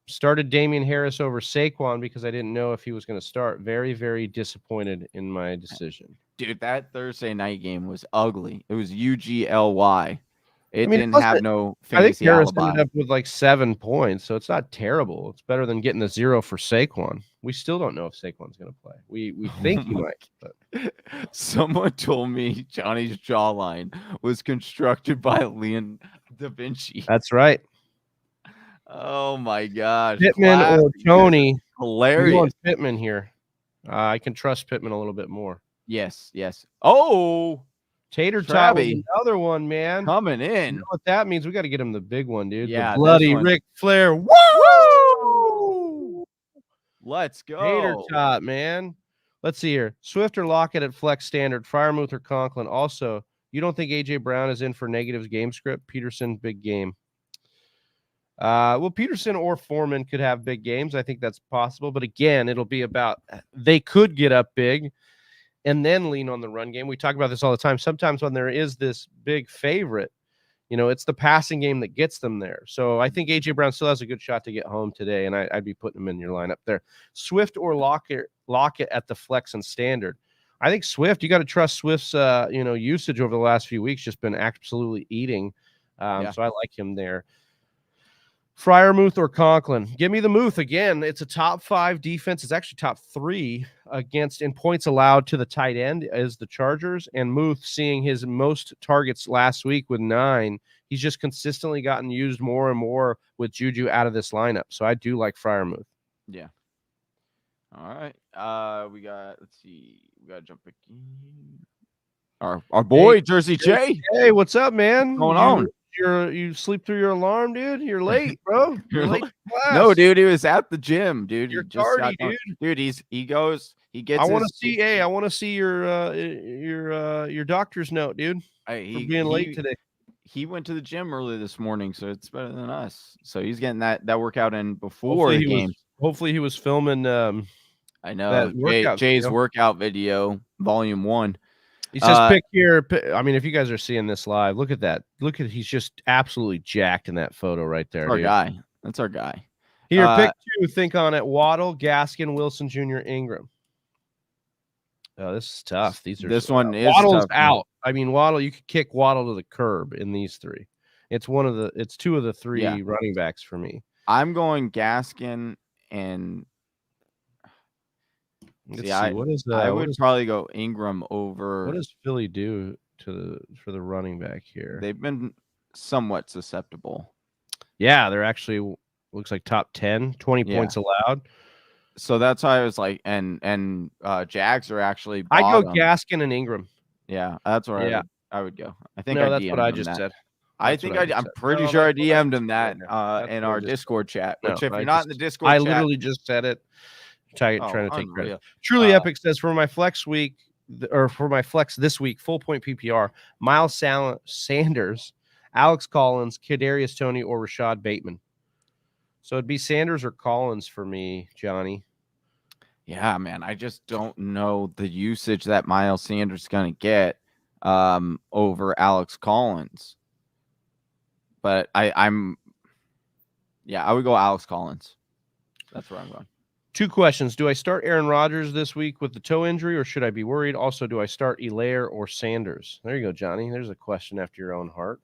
Started Damian Harris over Saquon because I didn't know if he was going to start. Very, very disappointed in my decision. Dude, that Thursday night game was ugly. It was UGLY. Didn't have no fantasy. I think Harris ended up with like 7 points, so it's not terrible. It's better than getting the 0 for Saquon. We still don't know if Saquon's going to play. We think he might. But. Someone told me Johnny's jawline was constructed by Leon Da Vinci. That's right. Oh my gosh. Pittman or Tony. Hilarious. Pittman here. I can trust Pittman a little bit more. Yes. Oh, Tater Tot, another one, man. Coming in. You know what that means? We got to get him the big one, dude. Yeah, the bloody Ric Flair. Woo! Let's go. Tater Tot, man. Let's see here. Swift or Lockett at flex standard. Freiermuth or Conklin. Also, you don't think A.J. Brown is in for negatives game script? Peterson, big game. Well, Peterson or Foreman could have big games. I think that's possible. But again, it'll be about they could get up big and then lean on the run game. We talk about this all the time. Sometimes when there is this big favorite, it's the passing game that gets them there. So I think A.J. Brown still has a good shot to get home today, and I'd be putting him in your lineup there. Swift or Lockett at the flex and standard. I think Swift, you got to trust Swift's usage over the last few weeks, just been absolutely eating. So I like him there. Freiermuth or Conklin? Give me the Muth again. It's a top 5 defense. It's actually top 3 against in points allowed to the tight end as the Chargers. And Muth, seeing his most targets last week with 9, he's just consistently gotten used more and more with Juju out of this lineup. So I do like Freiermuth. Yeah, All right. Let's see. We got to jump back in. Our boy, Jersey J. Hey, what's up, man? What's going on? You sleep through your alarm, dude? You're late, bro. You're late to class. No, dude, he was at the gym, dude. You're tardy, dude. Dude, he gets I want to see your doctor's note, dude. For being late today. He went to the gym early this morning, so it's better than us. So he's getting that workout in before the game. Hopefully he was filming I know Jay's workout video, volume 1. He says pick here. I mean, if you guys are seeing this live, look at that. He's just absolutely jacked in that photo right there. That's our guy. Here, pick 2. Think on it. Waddle, Gaskin, Wilson Jr., Ingram. Oh, this is tough. Waddle's out. I mean, Waddle, you could kick Waddle to the curb in these 3. It's 2 of the 3 running backs for me. I'm going Gaskin and I would probably go Ingram over. What does Philly do for the running back here? They've been somewhat susceptible. Yeah, they're actually looks like top 10, 20 points allowed. So that's why I was like, and Jags are actually bottom. I go Gaskin and Ingram. Yeah, that's where I would go. I think that's what I just said. I'm pretty sure I DM'd him that in our Discord chat. Which if you're not in the Discord chat, I literally just said it. Trying to take credit. Truly Epic says for my flex this week, full point PPR, Miles Sanders, Alex Collins, Kadarius Toney, or Rashad Bateman. So it'd be Sanders or Collins for me, Johnny. Yeah, man. I just don't know the usage that Miles Sanders is going to get over Alex Collins. But I would go Alex Collins. That's where I'm going. 2 questions. Do I start Aaron Rodgers this week with the toe injury, or should I be worried? Also, do I start Elaire or Sanders? There you go, Johnny. There's a question after your own heart.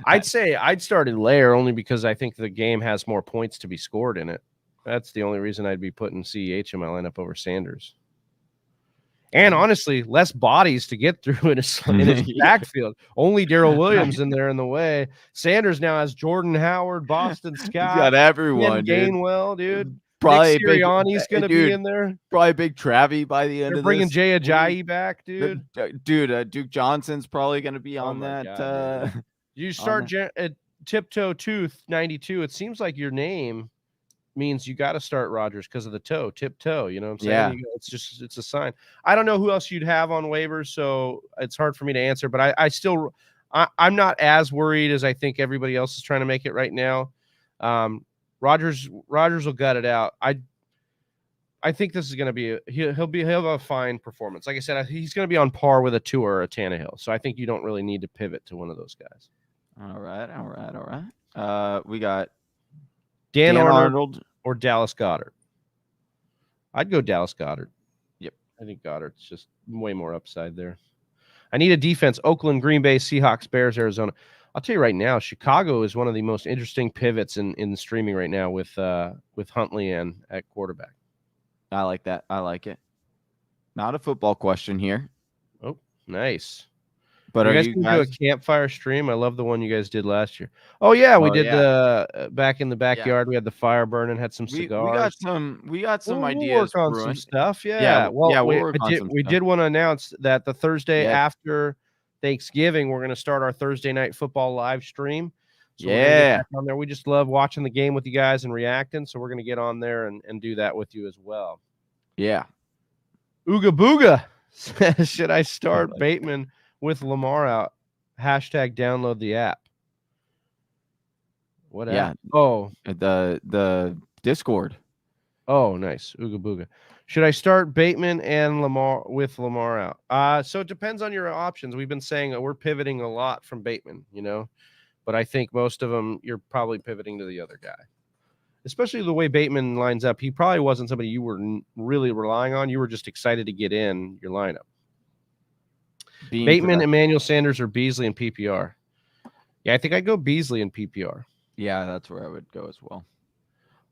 I'd say I'd start Elaire only because I think the game has more points to be scored in it. That's the only reason I'd be putting CEH in my lineup over Sanders. And honestly, less bodies to get through in his backfield. Only Darrell Williams in there in the way. Sanders now has Jordan Howard, Boston Scott. He's got everyone, Gainwell, dude. Probably Nick Sirianni's going to be in there. Probably big Travie by the end of this. They're bringing Jay Ajayi back, dude. Duke Johnson's probably going to be on that. God, you start Tiptoe Tooth 92. It seems like your name means you got to start Rodgers because of the toe, tiptoe. You know what I'm saying? Yeah. It's a sign. I don't know who else you'd have on waivers, so it's hard for me to answer. But I'm not as worried as I think everybody else is trying to make it right now. Rodgers will gut it out. I think this is going to be he'll have a fine performance. Like I said, he's going to be on par with a Tua or a Tannehill. So I think you don't really need to pivot to one of those guys. All right. We got Dan Arnold or Dallas Goddard. I'd go Dallas Goddard. Yep. I think Goddard's just way more upside there. I need a defense. Oakland, Green Bay, Seahawks, Bears, Arizona. I'll tell you right now, Chicago is one of the most interesting pivots in streaming right now with Huntley and at quarterback. I like that. I like it. Not a football question here. Oh, nice. But you guys can do a campfire stream? I love the one you guys did last year. Oh yeah, we did the back in the backyard. We had the fire burning, had some cigars. We got some ideas. Work on some stuff. Yeah. We did want to announce that the Thursday after Thanksgiving, we're going to start our Thursday night football live stream. So on there. We just love watching the game with you guys and reacting. So we're going to get on there and do that with you as well. Yeah. Ooga Booga. Should I start Bateman with Lamar out? Hashtag download the app. What app? Yeah. Oh, the Discord. Oh, nice. Ooga Booga. Should I start Bateman and Lamar with Lamar out? So it depends on your options. We've been saying that we're pivoting a lot from Bateman, but I think most of them you're probably pivoting to the other guy. Especially the way Bateman lines up. He probably wasn't somebody you were really relying on. You were just excited to get in your lineup. Bateman, Emmanuel Sanders, or Beasley in PPR? Yeah, I think I'd go Beasley in PPR. Yeah, that's where I would go as well.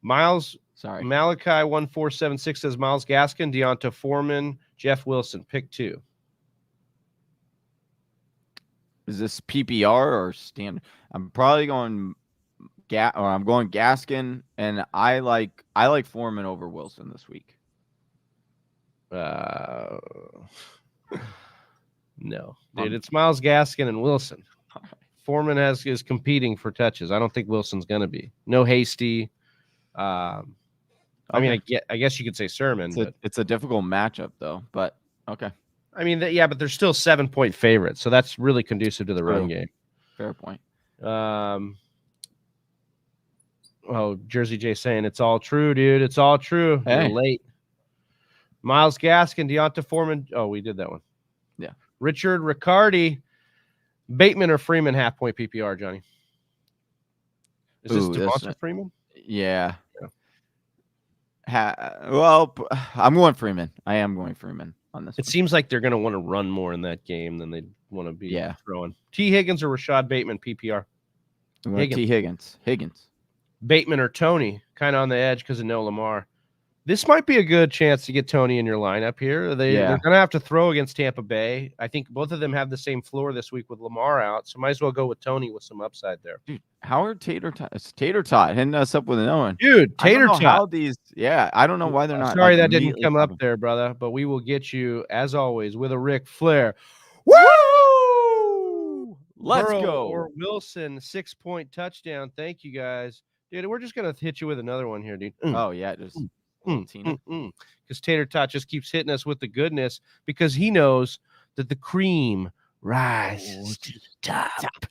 Malachi 1476 says Myles Gaskin, Deonta Foreman, Jeff Wilson. Pick 2. Is this PPR or standard? I'm probably going I'm going Gaskin, and I like Foreman over Wilson this week. No, dude, it's Myles Gaskin and Wilson. Foreman is competing for touches. I don't think Wilson's gonna be. No Hasty. I mean, I guess you could say Sermon, but it's a difficult matchup though. But okay. I mean, but they're still 7-point favorites, so that's really conducive to the run game. Fair point. Jersey J saying it's all true, dude. It's all true. Hey. You're late. Myles Gaskin, Deonta Foreman. Oh, we did that one. Yeah. Richard Riccardi, Bateman or Freeman, half-point PPR, Johnny. Is this Devonta Freeman? Yeah. Well, I'm going Freeman. I am going Freeman on this. It seems like they're going to want to run more in that game than they want to be throwing. T. Higgins or Rashad Bateman, PPR? T. Higgins. Bateman or Tony, kind of on the edge because of no Lamar. This might be a good chance to get Tony in your lineup here. They're going to have to throw against Tampa Bay. I think both of them have the same floor this week with Lamar out, so might as well go with Tony with some upside there. Dude, Howard Tater Tot hitting us up with an Owen. Dude, Tater Tot. I don't know why they're not. Sorry that didn't come up there, brother, but we will get you, as always, with a Ric Flair. Woo! Let's go. Or Wilson, 6-point touchdown. Thank you, guys. Dude, we're just going to hit you with another one here, dude. Oh, yeah, just... Because Tater Tot just keeps hitting us with the goodness because he knows that the cream rises to the top.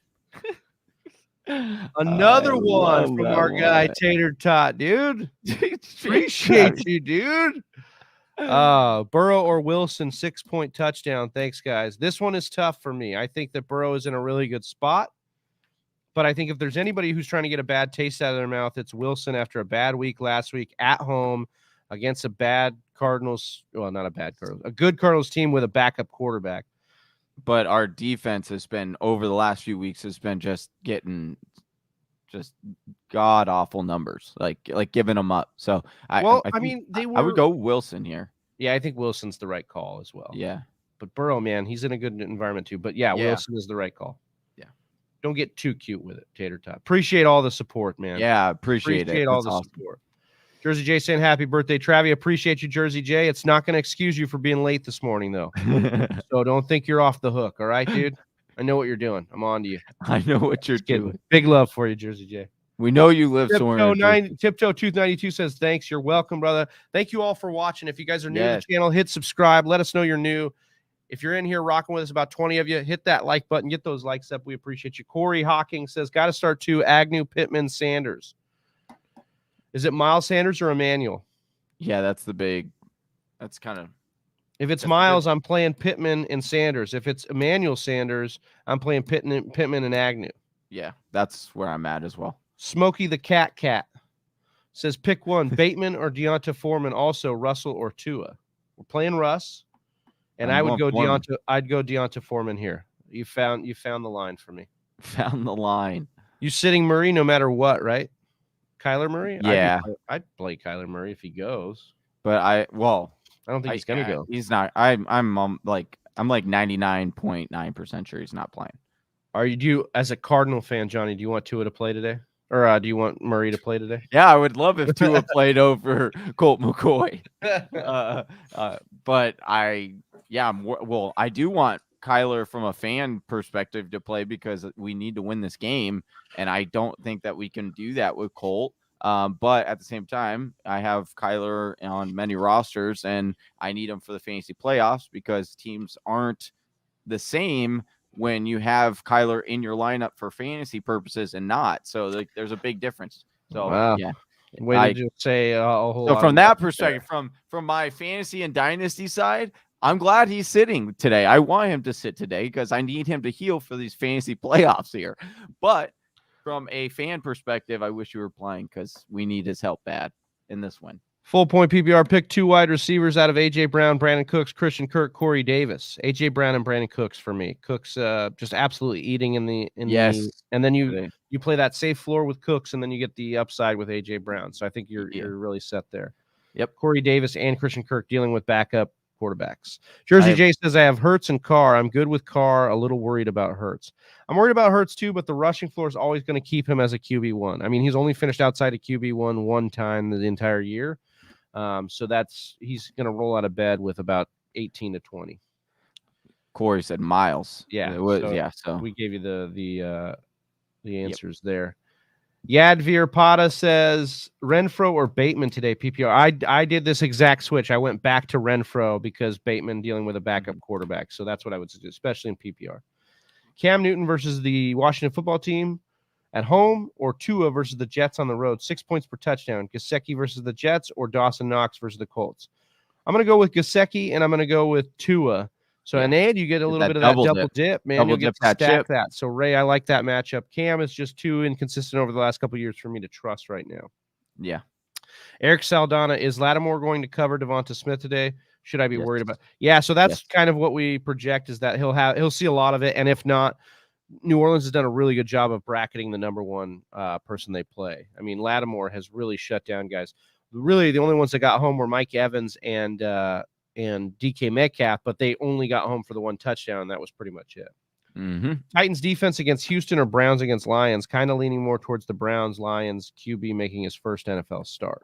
Another one from our guy Tater Tot, dude. Appreciate you, dude. Burrow or Wilson, 6-point touchdown. Thanks, guys. This one is tough for me. I think that Burrow is in a really good spot. But I think if there's anybody who's trying to get a bad taste out of their mouth, it's Wilson after a bad week last week at home against a bad Cardinals. Well, not a bad Cardinals, a good Cardinals team with a backup quarterback. But our defense has been over the last few weeks has been just getting just god awful numbers, like giving them up. So I would go Wilson here. Yeah, I think Wilson's the right call as well. Yeah, but Burrow, man, he's in a good environment too. But Wilson is the right call. Don't get too cute with it, Tater Tot. Appreciate all the support, man. Yeah, appreciate it. All the support. Jersey J saying happy birthday, Travi. Appreciate you, Jersey J. It's not going to excuse you for being late this morning, though. So don't think you're off the hook, all right, dude? I know what you're doing. I'm on to you. I know what you're doing. Big love for you, Jersey J. We know you live somewhere. Tiptoe 292 says, thanks. You're welcome, brother. Thank you all for watching. If you guys are new to the channel, hit subscribe. Let us know you're new. If you're in here rocking with us, about 20 of you, hit that like button. Get those likes up. We appreciate you. Corey Hawking says, got to start 2, Agnew, Pittman, Sanders. Is it Miles Sanders or Emmanuel? Yeah, that's kind of. If it's Miles, I'm playing Pittman and Sanders. If it's Emmanuel Sanders, I'm playing Pittman and Agnew. Yeah, that's where I'm at as well. Smokey the Cat says, pick one, Bateman or Deonta Foreman, also Russell or Tua. We're playing Russ. And I would go Deonta. I'd go Deonta Foreman here. You found the line for me. Found the line. You sitting Murray no matter what, right? Kyler Murray? Yeah. I'd play Kyler Murray if he goes. But I don't think he's gonna go. He's not. I'm like 99.9% sure he's not playing. Do you as a Cardinal fan, Johnny, do you want Tua to play today? Or do you want Murray to play today? Yeah, I would love if Tua played over Colt McCoy. But I do want Kyler from a fan perspective to play because we need to win this game. And I don't think that we can do that with Colt. But at the same time, I have Kyler on many rosters and I need him for the fantasy playoffs because teams aren't the same when you have Kyler in your lineup for fantasy purposes and not. So there's a big difference. So yeah. Way to just say a whole lot. From that perspective, from my fantasy and dynasty side, I'm glad he's sitting today. I want him to sit today because I need him to heal for these fantasy playoffs here. But from a fan perspective, I wish you were playing because we need his help bad in this win. Full point PPR pick 2 wide receivers out of A.J. Brown, Brandon Cooks, Christian Kirk, Corey Davis. A.J. Brown and Brandon Cooks for me. Cooks just absolutely eating in the and then you play that safe floor with Cooks and then you get the upside with A.J. Brown. So I think you're really set there. Yep. Corey Davis and Christian Kirk dealing with backup quarterbacks. Jersey J says, I have Hurts and Carr. I'm good with Carr, a little worried about Hurts. I'm worried about Hurts too, but the rushing floor is always going to keep him as a QB1. I mean, he's only finished outside of QB1 one time the entire year. So he's going to roll out of bed with about 18 to 20. Corey said Miles. Yeah. It was, so we gave you the answers there. Yadvir Pata says Renfro or Bateman today, PPR. I did this exact switch. I went back to Renfro because Bateman dealing with a backup quarterback. So that's what I would suggest, especially in PPR. Cam Newton versus the Washington football team at home, or Tua versus the Jets on the road. 6 points per touchdown. Gesicki versus the Jets, or Dawson Knox versus the Colts. I'm going to go with Gesicki, and I'm going to go with Tua. So, and Ed, you get a little bit of that double dip, man. You'll get to stack that. So, Ray, I like that matchup. Cam is just too inconsistent over the last couple of years for me to trust right now. Yeah. Eric Saldana, is Lattimore going to cover Devonta Smith today? Should I be worried about? Yeah, so that's kind of what we project, is that he'll see a lot of it, and if not, New Orleans has done a really good job of bracketing the number one person they play. I mean, Lattimore has really shut down guys. Really, the only ones that got home were Mike Evans and DK Metcalf, but they only got home for the one touchdown, and that was pretty much it. Mm-hmm. Titans defense against Houston or Browns against Lions? Kind of leaning more towards the Browns. Lions QB making his first NFL start.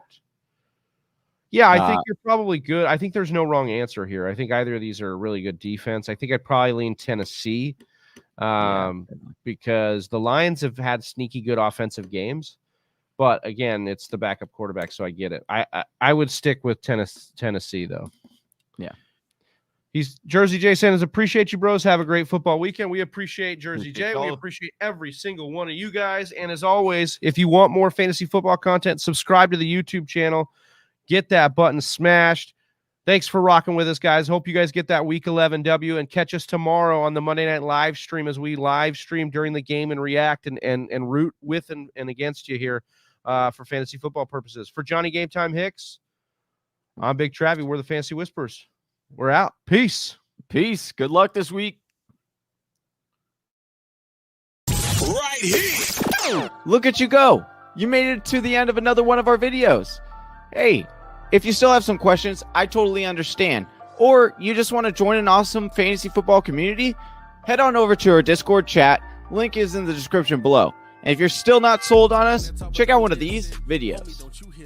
Yeah, I think you're probably good. I think there's no wrong answer here. I think either of these are a really good defense. I think I'd probably lean Tennessee because the Lions have had sneaky good offensive games. But, again, it's the backup quarterback, so I get it. I would stick with Tennessee, though. Yeah. He's Jersey J Sanders. Appreciate you, bros. Have a great football weekend. We appreciate Jersey J. We appreciate every single one of you guys. And as always, if you want more fantasy football content, subscribe to the YouTube channel. Get that button smashed. Thanks for rocking with us, guys. Hope you guys get that Week 11 W, and catch us tomorrow on the Monday Night live stream as we live stream during the game and react and root with and against you here for fantasy football purposes. For Johnny Game Time Hicks, I'm Big Travie. We're the Fantasy Whisperers. We're out. Peace. Peace. Good luck this week. Right here. Look at you go. You made it to the end of another one of our videos. Hey, if you still have some questions, I totally understand. Or you just want to join an awesome fantasy football community, head on over to our Discord chat. Link is in the description below. And if you're still not sold on us, check out one of these videos.